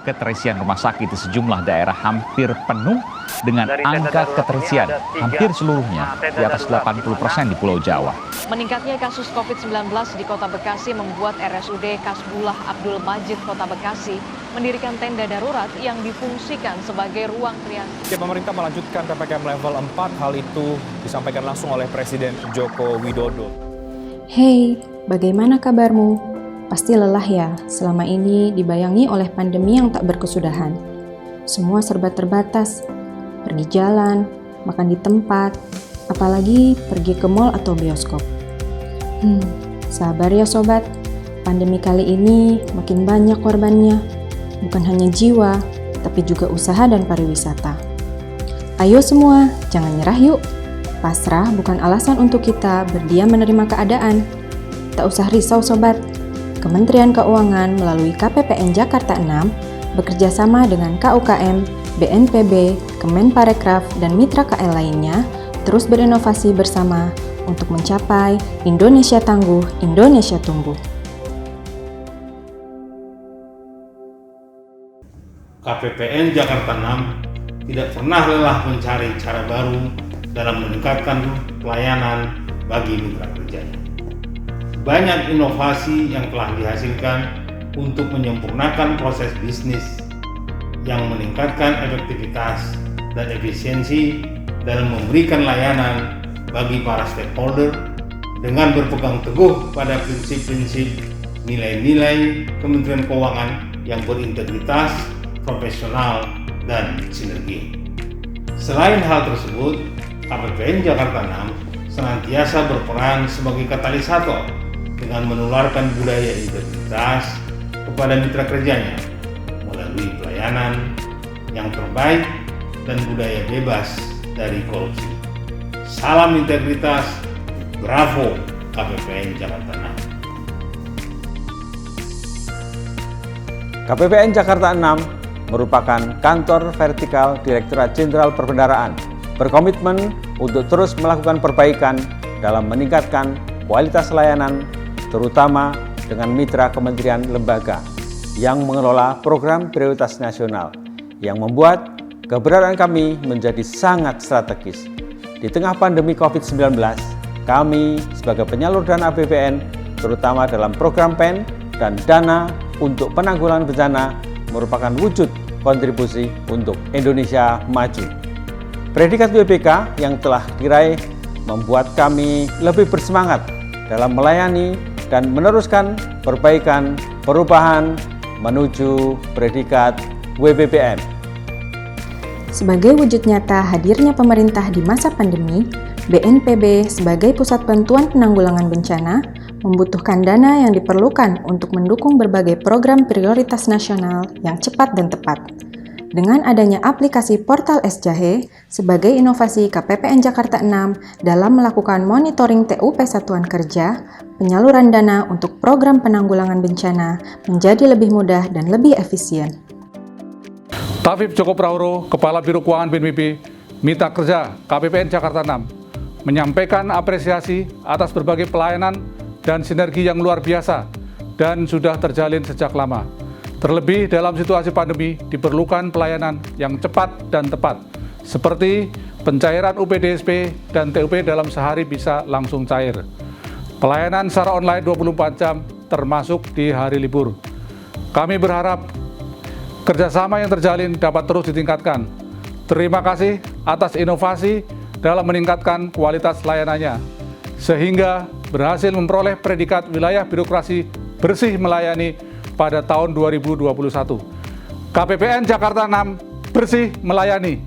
keterisian rumah sakit di sejumlah daerah hampir penuh dengan angka keterisian hampir seluruhnya di atas 80% di Pulau Jawa. Meningkatnya kasus COVID-19 di Kota Bekasi membuat RSUD Kasbullah Abdul Majid Kota Bekasi mendirikan tenda darurat yang difungsikan sebagai ruang triage. Pemerintah melanjutkan PPKM level 4, hal itu disampaikan langsung oleh Presiden Joko Widodo. Hei, bagaimana kabarmu? Pasti lelah ya, selama ini dibayangi oleh pandemi yang tak berkesudahan. Semua serba terbatas, pergi jalan, makan di tempat, apalagi pergi ke mal atau bioskop. Sabar ya sobat, pandemi kali ini makin banyak korbannya. Bukan hanya jiwa, tapi juga usaha dan pariwisata. Ayo semua, jangan nyerah yuk. Pasrah bukan alasan untuk kita berdiam menerima keadaan. Tak usah risau sobat. Kementerian Keuangan melalui KPPN Jakarta 6 bekerja sama dengan KUKM, BNPB, Kemenparekraf, dan mitra KL lainnya terus berinovasi bersama untuk mencapai Indonesia Tangguh, Indonesia Tumbuh. KPPN Jakarta 6 tidak pernah lelah mencari cara baru dalam meningkatkan pelayanan bagi mitra kerjanya. Banyak inovasi yang telah dihasilkan untuk menyempurnakan proses bisnis yang meningkatkan efektivitas dan efisiensi dalam memberikan layanan bagi para stakeholder dengan berpegang teguh pada prinsip-prinsip nilai-nilai Kementerian Keuangan yang berintegritas, profesional, dan sinergi. Selain hal tersebut, KPPN Jakarta 6 senantiasa berperan sebagai katalisator dengan menularkan budaya integritas kepada mitra kerjanya melalui pelayanan yang terbaik dan budaya bebas dari korupsi. Salam integritas, bravo KPPN Jakarta 6. KPPN Jakarta 6 merupakan kantor vertikal Direktorat Jenderal Perbendaharaan, berkomitmen untuk terus melakukan perbaikan dalam meningkatkan kualitas layanan, terutama dengan mitra kementerian lembaga yang mengelola program prioritas nasional, yang membuat keberadaan kami menjadi sangat strategis. Di tengah pandemi COVID-19, kami sebagai penyalur dana APBN, terutama dalam program PEN dan dana untuk penanggulangan bencana, merupakan wujud kontribusi untuk Indonesia maju. Predikat WBK yang telah diraih membuat kami lebih bersemangat dalam melayani dan meneruskan perbaikan perubahan menuju predikat WBPM. Sebagai wujud nyata hadirnya pemerintah di masa pandemi, BNPB sebagai Pusat Bantuan Penanggulangan Bencana membutuhkan dana yang diperlukan untuk mendukung berbagai program prioritas nasional yang cepat dan tepat. Dengan adanya aplikasi Portal S-Jahe sebagai inovasi KPPN Jakarta 6 dalam melakukan monitoring TUP Satuan Kerja, penyaluran dana untuk program penanggulangan bencana menjadi lebih mudah dan lebih efisien. Tafib Joko Praworo, Kepala Biro Keuangan BNPB, Mitra Kerja KPPN Jakarta 6, menyampaikan apresiasi atas berbagai pelayanan dan sinergi yang luar biasa dan sudah terjalin sejak lama. Terlebih dalam situasi pandemi diperlukan pelayanan yang cepat dan tepat, seperti pencairan UPDSP dan TUP dalam sehari bisa langsung cair. Pelayanan secara online 24 jam termasuk di hari libur. Kami berharap kerjasama yang terjalin dapat terus ditingkatkan. Terima kasih atas inovasi dalam meningkatkan kualitas layanannya, sehingga berhasil memperoleh predikat wilayah birokrasi bersih melayani pada tahun 2021. KPPN Jakarta 6 bersih melayani.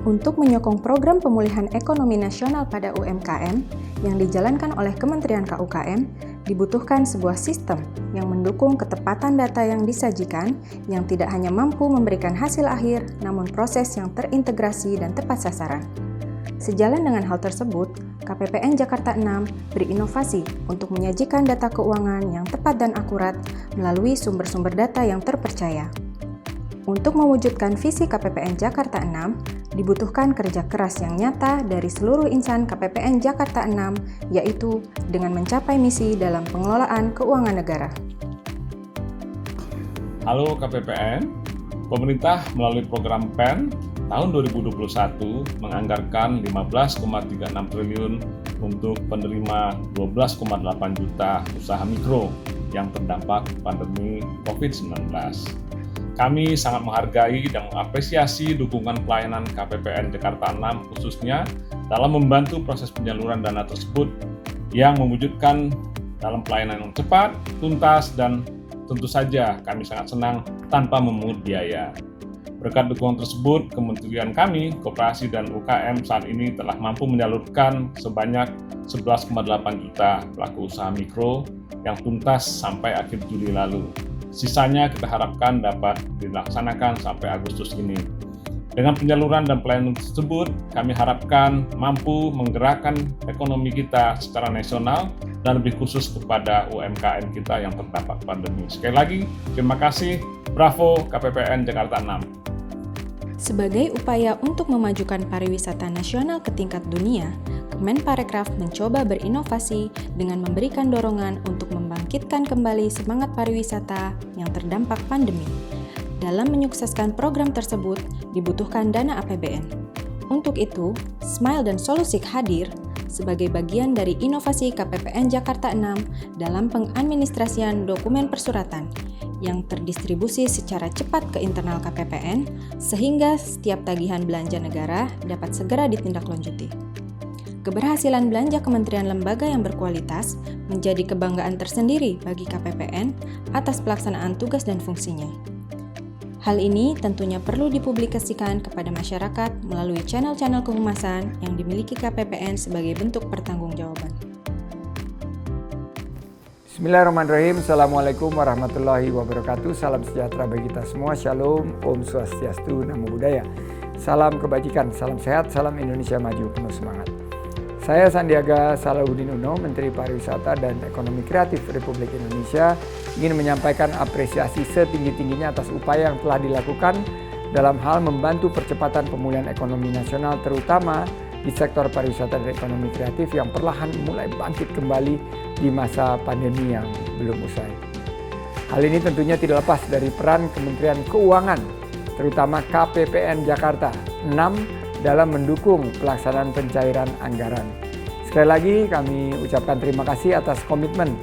Untuk menyokong program pemulihan ekonomi nasional pada UMKM yang dijalankan oleh Kementerian KUKM, dibutuhkan sebuah sistem yang mendukung ketepatan data yang disajikan yang tidak hanya mampu memberikan hasil akhir, namun proses yang terintegrasi dan tepat sasaran. Sejalan dengan hal tersebut, KPPN Jakarta 6 berinovasi untuk menyajikan data keuangan yang tepat dan akurat melalui sumber-sumber data yang terpercaya. Untuk mewujudkan visi KPPN Jakarta 6, dibutuhkan kerja keras yang nyata dari seluruh insan KPPN Jakarta 6, yaitu dengan mencapai misi dalam pengelolaan keuangan negara. Halo KPPN, pemerintah melalui program PEN tahun 2021 menganggarkan 15,36 triliun untuk penerima 12,8 juta usaha mikro yang terdampak pandemi COVID-19. Kami sangat menghargai dan mengapresiasi dukungan pelayanan KPPN Jakarta 6 khususnya dalam membantu proses penyaluran dana tersebut yang mewujudkan dalam pelayanan yang cepat, tuntas, dan tentu saja kami sangat senang tanpa memungut biaya. Berkat dukungan tersebut, Kementerian kami, Koperasi dan UKM saat ini telah mampu menyalurkan sebanyak 11,8 juta pelaku usaha mikro yang tuntas sampai akhir Juli lalu. Sisanya kita harapkan dapat dilaksanakan sampai Agustus ini. Dengan penyaluran dan pelayanan tersebut, kami harapkan mampu menggerakkan ekonomi kita secara nasional dan lebih khusus kepada UMKM kita yang terdampak pandemi. Sekali lagi, terima kasih. Bravo KPPN Jakarta 6. Sebagai upaya untuk memajukan pariwisata nasional ke tingkat dunia, Kemenparekraf mencoba berinovasi dengan memberikan dorongan untuk membangkitkan kembali semangat pariwisata yang terdampak pandemi. Dalam menyukseskan program tersebut, dibutuhkan dana APBN. Untuk itu, Smile dan Solusik hadir sebagai bagian dari inovasi KPPN Jakarta 6 dalam pengadministrasian dokumen persuratan yang terdistribusi secara cepat ke internal KPPN sehingga setiap tagihan belanja negara dapat segera ditindaklanjuti. Keberhasilan belanja kementerian lembaga yang berkualitas menjadi kebanggaan tersendiri bagi KPPN atas pelaksanaan tugas dan fungsinya. Hal ini tentunya perlu dipublikasikan kepada masyarakat melalui channel-channel kehumasan yang dimiliki KPPN sebagai bentuk pertanggungjawaban. Bismillahirrahmanirrahim. Assalamualaikum warahmatullahi wabarakatuh. Salam sejahtera bagi kita semua. Shalom, Om Swastiastu, Namo Buddhaya. Salam kebajikan, salam sehat, salam Indonesia maju, penuh semangat. Saya Sandiaga Salahuddin Uno, Menteri Pariwisata dan Ekonomi Kreatif Republik Indonesia, ingin menyampaikan apresiasi setinggi-tingginya atas upaya yang telah dilakukan dalam hal membantu percepatan pemulihan ekonomi nasional, terutama di sektor pariwisata dan ekonomi kreatif yang perlahan mulai bangkit kembali di masa pandemi yang belum usai. Hal ini tentunya tidak lepas dari peran Kementerian Keuangan, terutama KPPN Jakarta 6 dalam mendukung pelaksanaan pencairan anggaran. Sekali lagi kami ucapkan terima kasih atas komitmen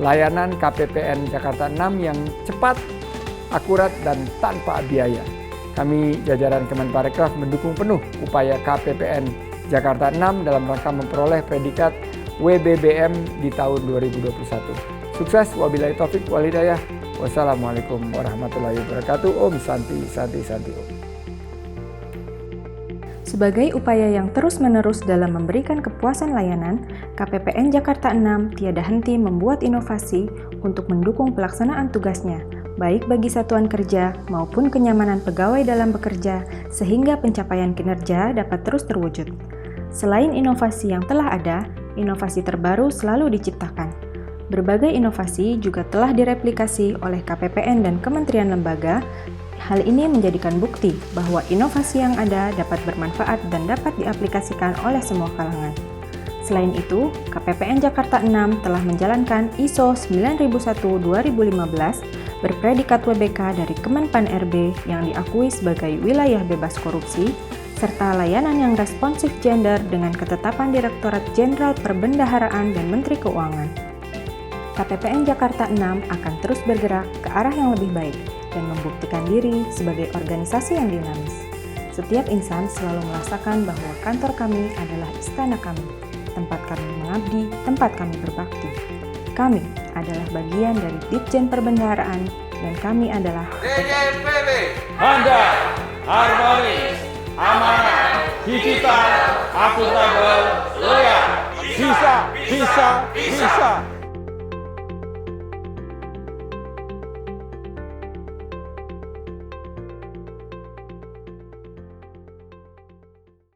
layanan KPPN Jakarta 6 yang cepat, akurat, dan tanpa biaya. Kami jajaran Kemenparekraf mendukung penuh upaya KPPN Jakarta 6 dalam rangka memperoleh predikat WBBM di tahun 2021. Sukses, wabillahi taufik wal hidayah. Wassalamualaikum warahmatullahi wabarakatuh. Om Santi Santi Santi Om. Sebagai upaya yang terus-menerus dalam memberikan kepuasan layanan, KPPN Jakarta 6 tiada henti membuat inovasi untuk mendukung pelaksanaan tugasnya, baik bagi satuan kerja maupun kenyamanan pegawai dalam bekerja, sehingga pencapaian kinerja dapat terus terwujud. Selain inovasi yang telah ada, inovasi terbaru selalu diciptakan. Berbagai inovasi juga telah direplikasi oleh KPPN dan kementerian lembaga. Hal ini menjadikan bukti bahwa inovasi yang ada dapat bermanfaat dan dapat diaplikasikan oleh semua kalangan. Selain itu, KPPN Jakarta 6 telah menjalankan ISO 9001-2015 berpredikat WBK dari Kemenpan RB yang diakui sebagai wilayah bebas korupsi, serta layanan yang responsif gender dengan ketetapan Direktorat Jenderal Perbendaharaan dan Menteri Keuangan. KPPN Jakarta 6 akan terus bergerak ke arah yang lebih baik dan membuktikan diri sebagai organisasi yang dinamis. Setiap insan selalu merasakan bahwa kantor kami adalah istana kami, tempat kami mengabdi, tempat kami berbakti. Kami adalah bagian dari Ditjen Perbendaharaan dan kami adalah DJPB handal, harmonis, amanah, digital, akuntabel, loyal. Bisa.